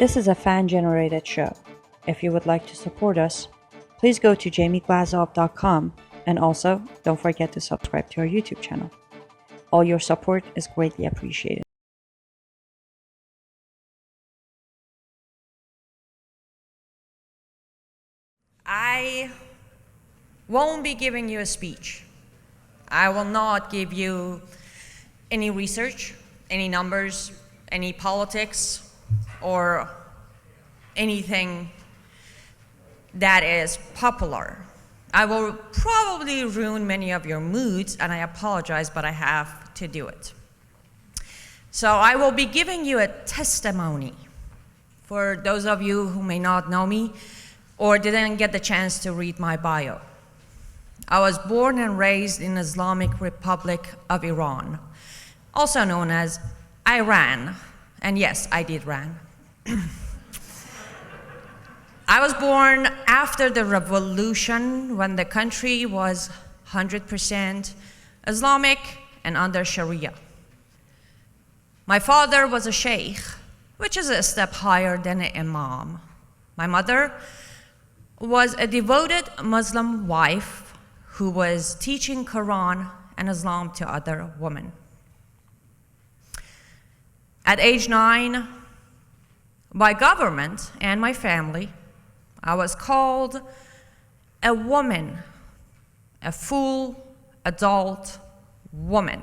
This is a fan-generated show. If you would like to support us, please go to jamieglazov.com, and also don't forget to subscribe to our YouTube channel. All your support is greatly appreciated. I won't be giving you a speech. I will not give you any research, any numbers, any politics, or anything that is popular. I will probably ruin many of your moods, and I apologize, but I have to do it. So I will be giving you a testimony. For those of you who may not know me or didn't get the chance to read my bio. I was born and raised in Islamic Republic of Iran, also known as Iran. And yes, I did ran. I was born after the revolution when the country was 100% Islamic and under Sharia. My father was a sheikh, which is a step higher than an imam. My mother was a devoted Muslim wife who was teaching Quran and Islam to other women. At age 9, by government and my family, I was called a woman, a full adult woman.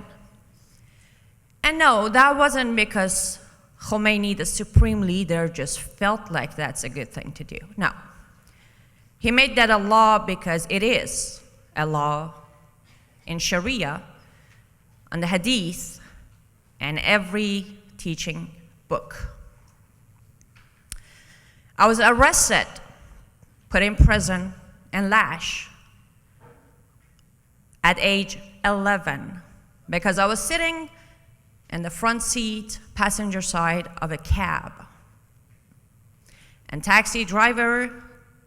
And no, that wasn't because Khomeini, the supreme leader, just felt like that's a good thing to do. No. He made that a law because it is a law in Sharia, and the Hadith, and every teaching book. I was arrested, put in prison, and lashed at age 11 because I was sitting in the front seat, passenger side of a cab. And taxi driver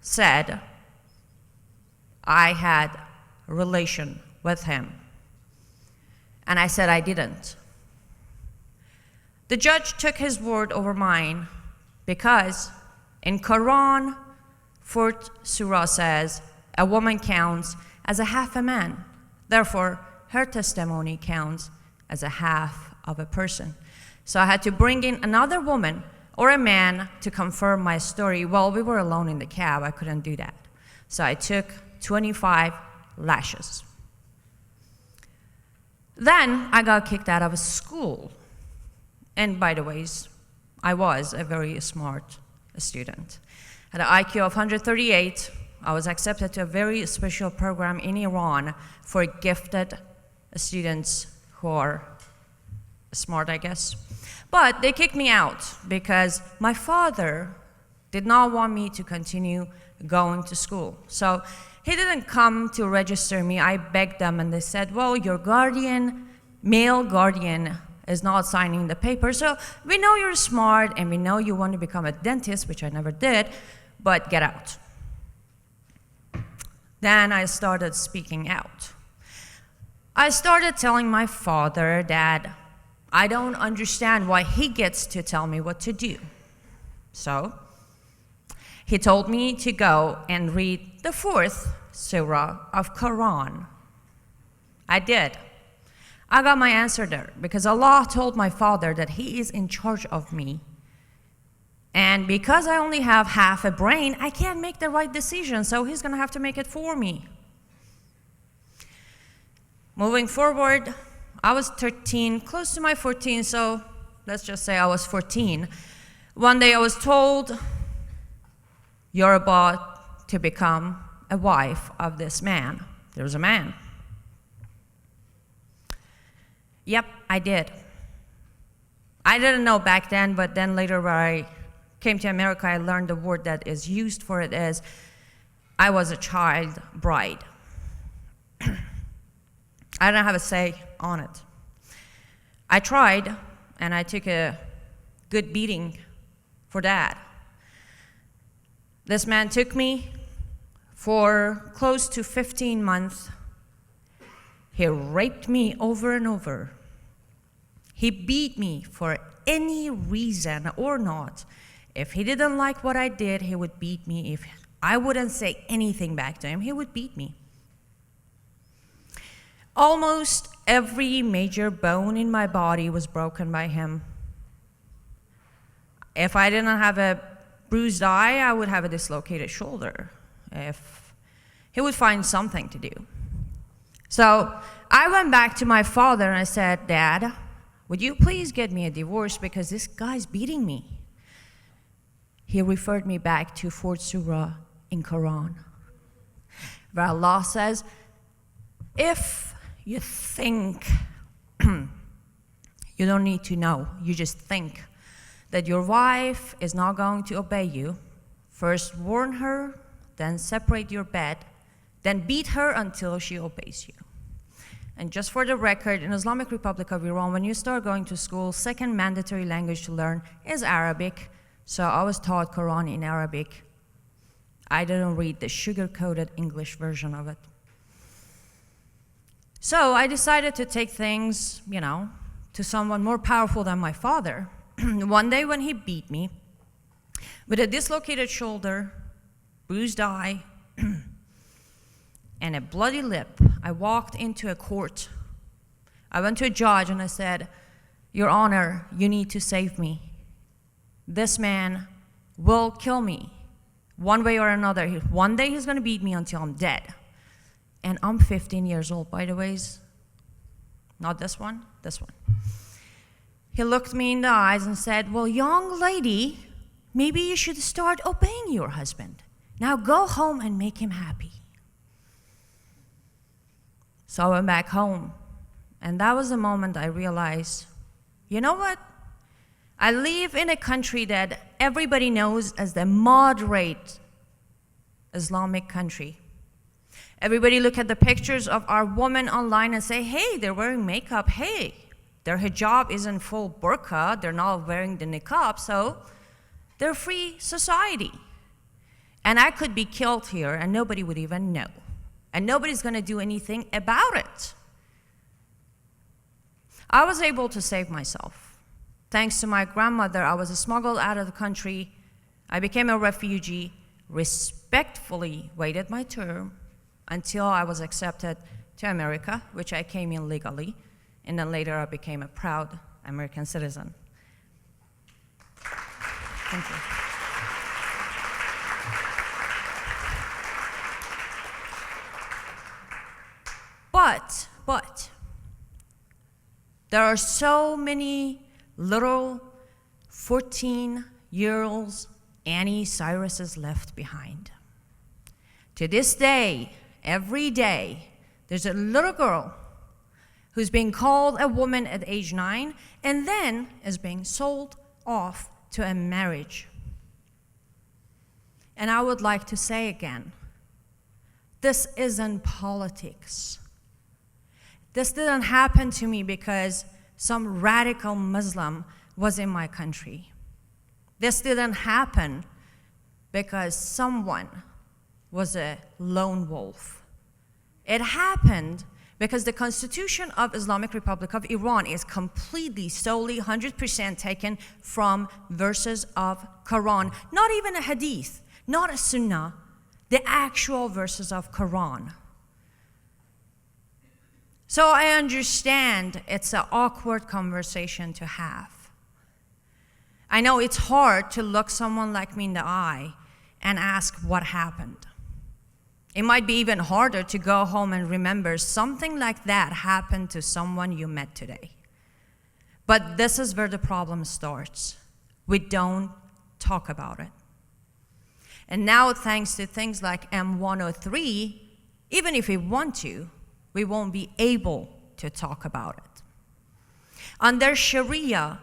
said I had a relation with him. And I said I didn't. The judge took his word over mine because in Quran, 4th surah says, a woman counts as a half a man. Therefore, her testimony counts as a half of a person. So I had to bring in another woman or a man to confirm my story. Well, we were alone in the cab, I couldn't do that. So I took 25 lashes. Then I got kicked out of school. And by the way, I was a very smart student. At an IQ of 138, I was accepted to a very special program in Iran for gifted students who are smart, I guess. But they kicked me out because my father did not want me to continue going to school. So he didn't come to register me. I begged them and they said, well, your guardian, male guardian, is not signing the paper. So we know you're smart and we know you want to become a dentist, which I never did, but get out. Then I started speaking out. I started telling my father that I don't understand why he gets to tell me what to do. So he told me to go and read the 4th surah of Quran. I did. I got my answer there because Allah told my father that he is in charge of me. And because I only have half a brain, I can't make the right decision, so he's gonna have to make it for me. Moving forward, I was 13, close to my 14, so let's just say I was 14. One day I was told, you're about to become a wife of this man. There's a man. Yep, I did. I didn't know back then, but then later when I came to America, I learned the word that is used for it is, I was a child bride. I didn't have a say on it. I tried, and I took a good beating for that. This man took me for close to 15 months. He raped me over and over. He beat me for any reason or not. If he didn't like what I did, he would beat me. If I wouldn't say anything back to him, he would beat me. Almost every major bone in my body was broken by him. If I didn't have a bruised eye, I would have a dislocated shoulder. If he would find something to do. So I went back to my father and I said, Dad, would you please get me a divorce because this guy's beating me? He referred me back to 4th Surah in Quran, where Allah says, if you think, you don't need to know, you just think that your wife is not going to obey you, first warn her, then separate your bed, then beat her until she obeys you. And just for the record, in Islamic Republic of Iran, when you start going to school, second mandatory language to learn is Arabic. So I was taught Quran in Arabic. I didn't read the sugar-coated English version of it. So I decided to take things, to someone more powerful than my father. One day when he beat me, with a dislocated shoulder, bruised eye, and a bloody lip, I walked into a court. I went to a judge and I said, Your Honor, you need to save me. This man will kill me one way or another. One day he's going to beat me until I'm dead. And I'm 15 years old, by the way. Not this one, this one. He looked me in the eyes and said, well, young lady, maybe you should start obeying your husband. Now go home and make him happy. So I went back home. And that was the moment I realized, you know what? I live in a country that everybody knows as the moderate Islamic country. Everybody look at the pictures of our women online and say, hey, they're wearing makeup. Hey, their hijab isn't full burqa. They're not wearing the niqab. So they're free society. And I could be killed here and nobody would even know. And nobody's going to do anything about it. I was able to save myself. Thanks to my grandmother, I was smuggled out of the country. I became a refugee, respectfully waited my term until I was accepted to America, which I came in legally, and then later I became a proud American citizen. Thank you. But, there are so many little 14-year-olds Anni Cyruses left behind. To this day, every day, there's a little girl who's being called a woman at age 9 and then is being sold off to a marriage. And I would like to say again, this isn't politics. This didn't happen to me because some radical Muslim was in my country. This didn't happen because someone was a lone wolf. It happened because the Constitution of Islamic Republic of Iran is completely, solely, 100% taken from verses of Quran. Not even a hadith, not a sunnah, the actual verses of Quran. So I understand it's an awkward conversation to have. I know it's hard to look someone like me in the eye and ask what happened. It might be even harder to go home and remember something like that happened to someone you met today. But this is where the problem starts. We don't talk about it. And now, thanks to things like M103, even if we want to, we won't be able to talk about it. Under Sharia,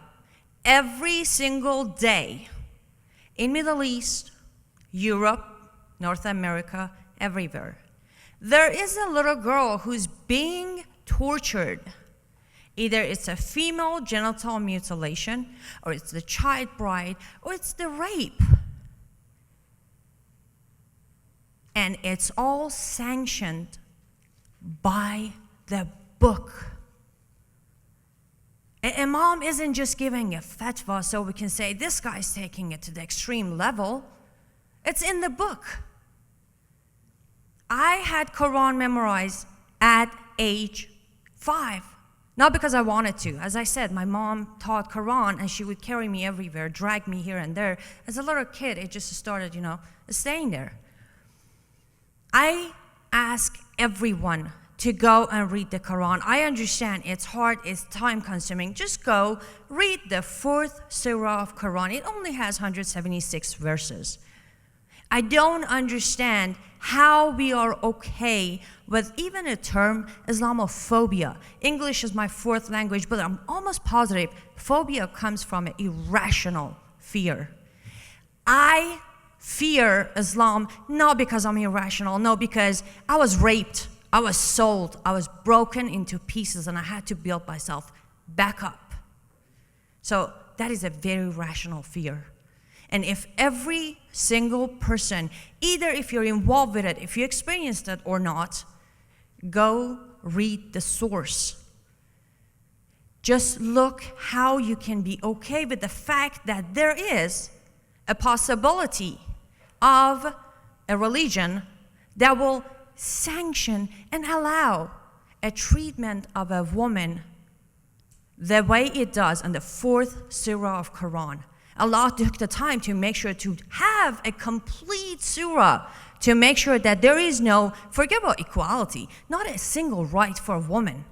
every single day in Middle East, Europe, North America, everywhere, there is a little girl who's being tortured. Either it's a female genital mutilation, or it's the child bride, or it's the rape. And it's all sanctioned by the book. Imam isn't just giving a fatwa so we can say this guy's taking it to the extreme level. It's in the book. I had Quran memorized at age 5. Not because I wanted to. As I said, my mom taught Quran and she would carry me everywhere, drag me here and there. As a little kid, it just started, staying there. I ask everyone to go and read the Quran. I understand it's hard, it's time consuming. Just go read the 4th surah of Quran. It only has 176 verses. I don't understand how we are okay with even a term Islamophobia. English is my 4th language, but I'm almost positive phobia comes from an irrational fear. I fear Islam not because I'm irrational, no, because I was raped, I was sold, I was broken into pieces, and I had to build myself back up. So that is a very rational fear. And if every single person, either if you're involved with it, if you experienced it or not, go read the source. Just look how you can be okay with the fact that there is a possibility of a religion that will sanction and allow a treatment of a woman the way it does in the 4th surah of Quran. Allah took the time to make sure to have a complete surah to make sure that there is no, forget about equality, not a single right for a woman.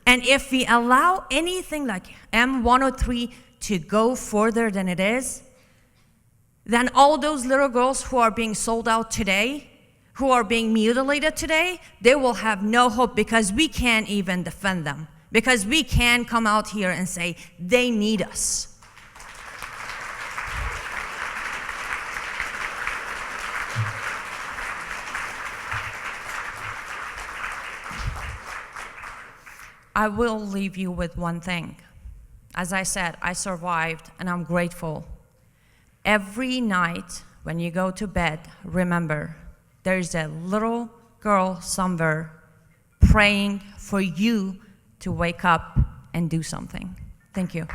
And if we allow anything like M103 to go further than it is, then all those little girls who are being sold out today, who are being mutilated today, they will have no hope because we can't even defend them. Because we can't come out here and say, they need us. I will leave you with one thing. As I said, I survived and I'm grateful. Every night when you go to bed, remember, there's a little girl somewhere praying for you to wake up and do something. Thank you.